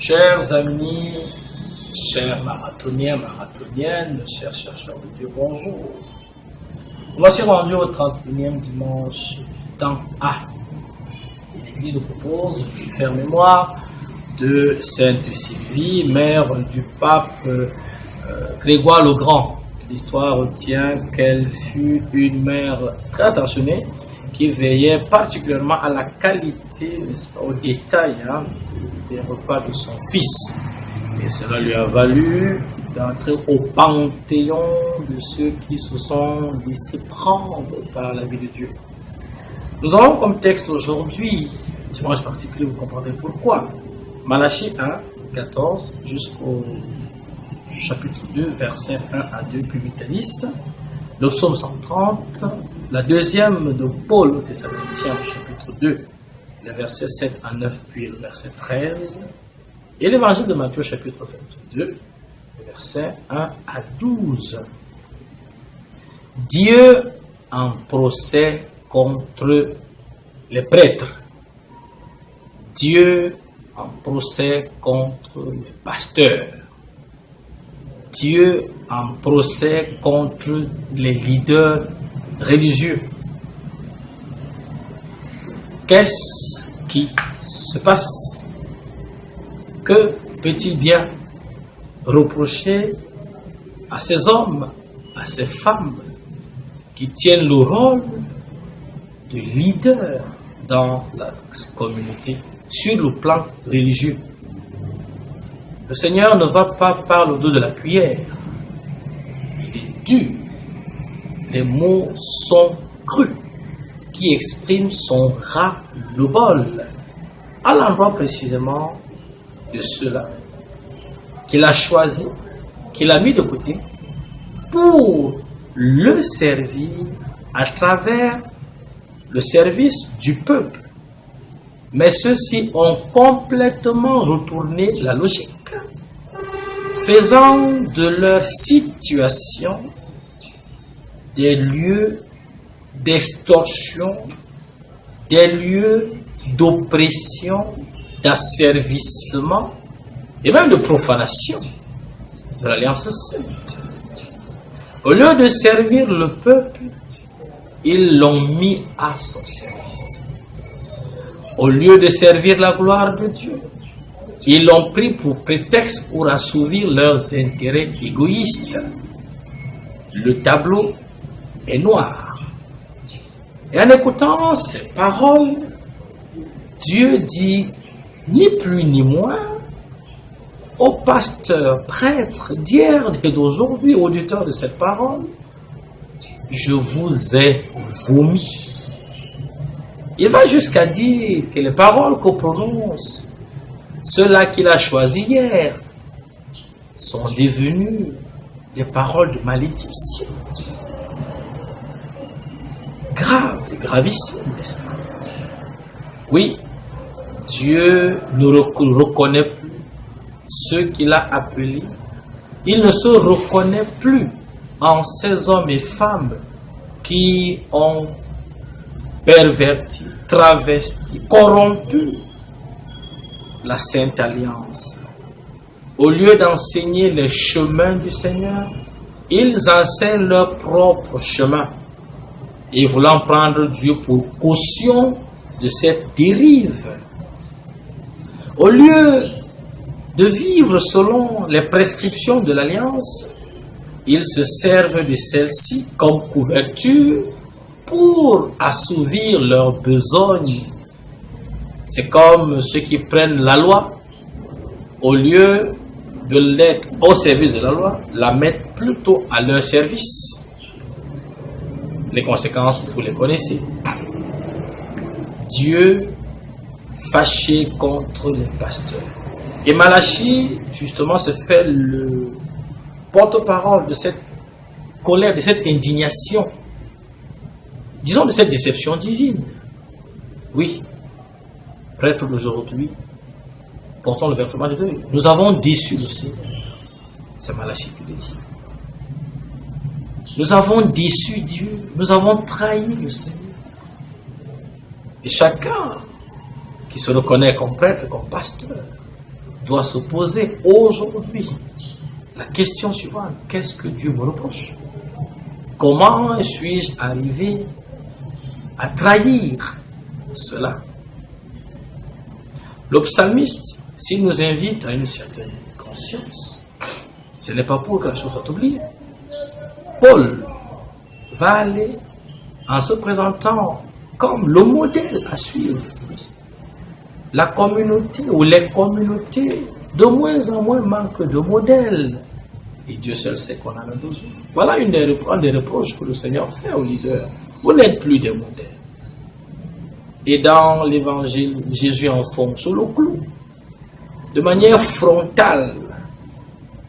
Chers amis, chers marathoniens, marathoniennes, chers chercheurs de Dieu, bonjour. Voici rendu au 31e dimanche du temps A. L'Église nous propose de faire mémoire de Sainte Sylvie, mère du pape Grégoire le Grand. L'histoire retient qu'elle fut une mère très attentionnée qui veillait particulièrement à la qualité, n'est-ce pas, au détail des repas de son fils. Et cela lui a valu d'entrer au panthéon de ceux qui se sont laissés prendre par la vie de Dieu. Nous avons comme texte aujourd'hui, dimanche particulier, vous comprendrez pourquoi. Malachie 1, 14 jusqu'au chapitre 2, versets 1 à 2, puis 8 à 10. Le psaume 130, la deuxième de Paul aux Thessaloniciens, chapitre 2, les versets 7 à 9, puis le verset 13. Et l'évangile de Matthieu, chapitre 22, les versets 1 à 12. Dieu en procès contre les prêtres. Dieu en procès contre les pasteurs. Dieu en procès contre les leaders religieux. Qu'est-ce qui se passe? Que peut-il bien reprocher à ces hommes, à ces femmes qui tiennent le rôle de leader dans la communauté sur le plan religieux? Le Seigneur ne va pas par le dos de la cuillère. Il est dur. Les mots sont crus, qui expriment son ras-le-bol à l'endroit précisément de ceux-là qu'il a choisi, qu'il a mis de côté pour le servir à travers le service du peuple. Mais ceux-ci ont complètement retourné la logique, faisant de leur situation des lieux d'extorsion, des lieux d'oppression, d'asservissement et même de profanation de l'Alliance sainte. Au lieu de servir le peuple, ils l'ont mis à son service. Au lieu de servir la gloire de Dieu, ils l'ont pris pour prétexte pour assouvir leurs intérêts égoïstes. Le tableau est noir. Et en écoutant ces paroles, Dieu dit ni plus ni moins aux pasteurs, prêtres d'hier et d'aujourd'hui, auditeurs de cette parole: je vous ai vomi. Il va jusqu'à dire que les paroles qu'on prononce, ceux-là qu'il a choisis hier, sont devenues des paroles de malédiction. Grave et gravissime, n'est-ce pas? Oui, Dieu ne reconnaît plus ceux qu'il a appelés. Il ne se reconnaît plus en ces hommes et femmes qui ont perverti, travesti, corrompu la Sainte Alliance. Au lieu d'enseigner les chemins du Seigneur, ils enseignent leur propre chemin. Et voulant prendre Dieu pour caution de cette dérive, au lieu de vivre selon les prescriptions de l'Alliance, ils se servent de celle-ci comme couverture pour assouvir leurs besognes. C'est comme ceux qui prennent la loi, au lieu de l'être au service de la loi, la mettent plutôt à leur service. Les conséquences, vous les connaissez. Dieu fâché contre les pasteurs. Et Malachie, justement, se fait le porte-parole de cette colère, de cette indignation, disons de cette déception divine. Oui, prêtres d'aujourd'hui, portons le vêtement de deuil. Nous avons déçu le Seigneur. C'est Malachie qui le dit. Nous avons déçu Dieu. Nous avons trahi le Seigneur. Et chacun qui se reconnaît comme prêtre, comme pasteur, doit se poser aujourd'hui la question suivante: qu'est-ce que Dieu me reproche? Comment suis-je arrivé à trahir cela? Le psalmiste, s'il nous invite à une certaine conscience, ce n'est pas pour que la chose soit oubliée. Paul va aller en se présentant comme le modèle à suivre. La communauté ou les communautés de moins en moins manquent de modèles. Et Dieu seul sait qu'on en a besoin. Voilà un des reproches que le Seigneur fait aux leaders. Vous n'êtes plus des modèles. Et dans l'évangile, Jésus enfonce le clou. De manière frontale,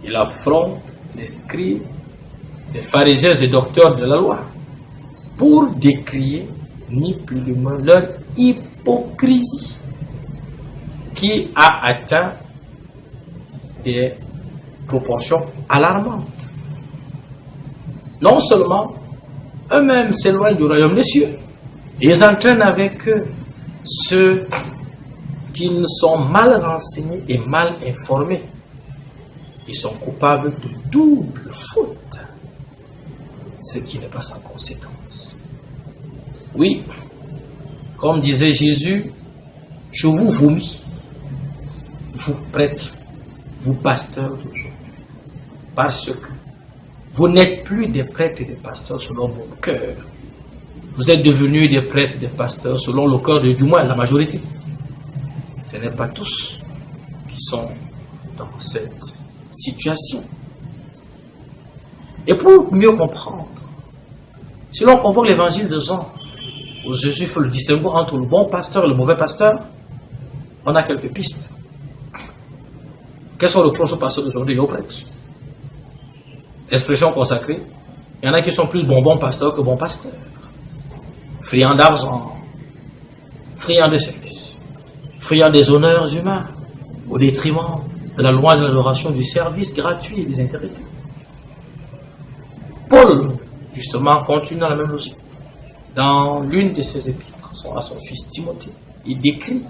il affronte les scribes, les pharisiens et docteurs de la loi, pour décrier ni plus ni moins leur hypocrisie qui a atteint des proportions alarmantes. Non seulement eux-mêmes s'éloignent du royaume des cieux, ils entraînent avec eux ceux qui ne sont mal renseignés et mal informés. Ils sont coupables de double faute, ce qui n'est pas sans conséquence. Oui, comme disait Jésus, je vous vomis, vous prêtres, vous pasteurs d'aujourd'hui, parce que vous n'êtes plus des prêtres et des pasteurs selon mon cœur. Vous êtes devenus des prêtres et des pasteurs selon le cœur de, du moins, la majorité. Ce n'est pas tous qui sont dans cette situation. Et pour mieux comprendre, si l'on convoque l'évangile de Jean, où Jésus fait le distinguo entre le bon pasteur et le mauvais pasteur, on a quelques pistes. Quels sont les reproches aux pasteurs d'aujourd'hui et aux prêtres? Expression consacrée, il y en a qui sont plus bons pasteurs que bons pasteurs. Friands d'argent, friands de sexe, friands des honneurs humains, au détriment de la louange et de l'adoration du service gratuit et désintéressé. Paul, justement, continue dans la même logique. Dans l'une de ses épîtres, à son fils Timothée, il décrit,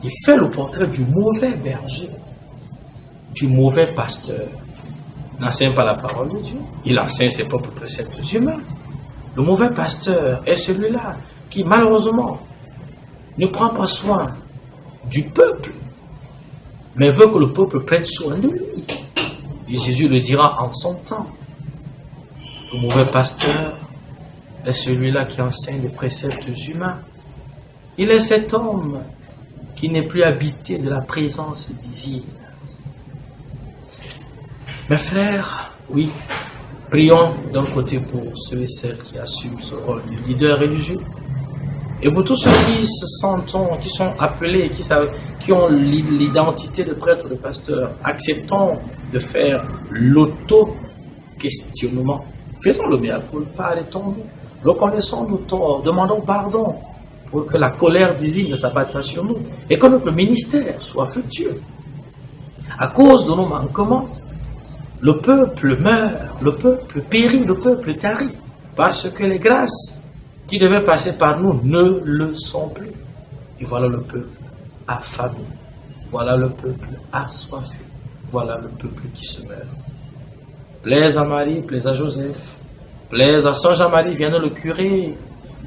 il fait le portrait du mauvais berger, du mauvais pasteur. Il n'enseigne pas la parole de Dieu, il enseigne ses propres préceptes humains. Le mauvais pasteur est celui-là qui, malheureusement, ne prend pas soin du peuple, mais veut que le peuple prenne soin de lui. Et Jésus le dira en son temps. Le mauvais pasteur est celui-là qui enseigne les préceptes humains. Il est cet homme qui n'est plus habité de la présence divine. Mes frères, oui, prions d'un côté pour ceux et celles qui assument ce rôle de leader religieux. Et pour tous ceux qui se sentent, qui sont appelés, qui ont l'identité de prêtre, de pasteur, acceptons de faire l'auto-questionnement. Faisons le bien culpa, arrêtons-nous, reconnaissons nos torts, demandons pardon pour que la colère divine ne s'abatte pas sur nous et que notre ministère soit fructueux. À cause de nos manquements, le peuple meurt, le peuple périt, le peuple tarit, parce que les grâces qui devaient passer par nous ne le sont plus. Et voilà le peuple affamé, voilà le peuple assoiffé, voilà le peuple qui se meurt. Plaise à Marie, plaise à Joseph, plaise à Saint Jean-Marie, viens le curé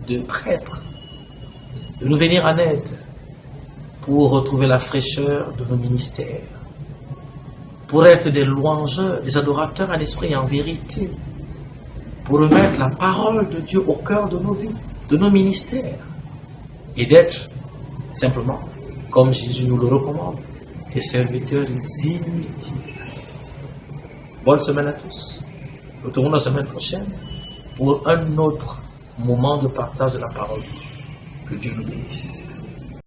de prêtre, de nous venir en aide pour retrouver la fraîcheur de nos ministères, pour être des louangeurs, des adorateurs en esprit et en vérité, pour remettre la parole de Dieu au cœur de nos vies, de nos ministères, et d'être simplement, comme Jésus nous le recommande, des serviteurs inutiles. Bonne semaine à tous. Nous retrouvons la semaine prochaine pour un autre moment de partage de la parole de Dieu. Que Dieu nous bénisse.